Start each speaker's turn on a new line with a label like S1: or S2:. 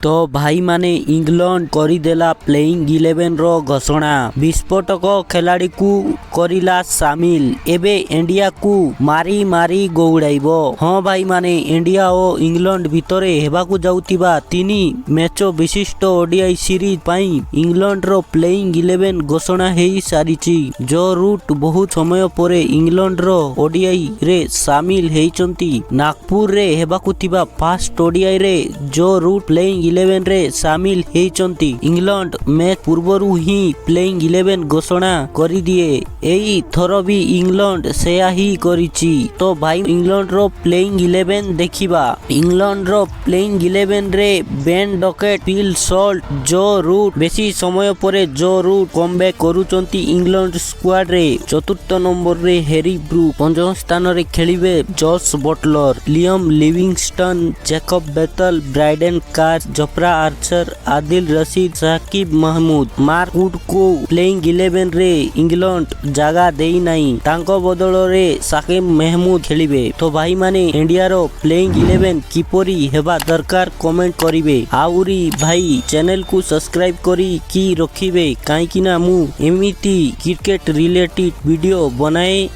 S1: तो भाई माने इंग्लैंड करिदेला प्लेइंग 11 रो घोषणा। विस्फोटक खेलाड़ी को करिला सामिल। एबे इंडिया को मारी मारी गौड़ाइबो। हाँ भाई माने इंडिया और इंग्लैंड भितरे हेबाकु जाउतिबा 3 मैच विशिष्ट ओडीआई सीरीज पाई इंग्लैंड रो प्लेइंग 11 घोषणा हेई सारिची। जो रूट बहुत समय परे इंग्लैंड रो ओडीआई रे सामिल हेइचंती। नागपुर रे हेबाकु थिबा फास्ट ओडीआई रे जो रूट प्लेइंग 11 रे सामिल हेइचंती। इंग्लैंड मैच पूर्वरु ही प्लेइंग 11 घोषणा करि दिए। एई थरो भी इंग्लैंड सेया ही करिची। तो भाई इंग्लैंड रो प्लेइंग 11 देखिबा। इंग्लैंड रो प्लेइंग 11 रे Ben Duckett, Phil Salt, Joe Root बेसी समय परे जो रूट कमबैक करूचंती इंग्लैंड स्क्वाड रे। चतुर्थ नंबर रे हैरी ब्रूक, पंचम स्थान रे खेलिबे Jos Buttler, Liam Livingstone, Jacob Bethell, Brydon Carse, Jofra Archer, Adil Rashid, Saqib Mahmood. Mark Wood को प्लेइंग 11 रे इंग्लैंड जागा देई नाही। तांको बदल रे साकिब महमूद खेलिबे। तो भाई माने इंडिया रो प्लेइंग 11 किपरि हेबा दरकार कमेंट करिवे। आउरी भाई चैनल को सब्सक्राइब करी की रखिबे, काईकिना मु एमिति क्रिकेट रिलेटेड वीडियो बनाए।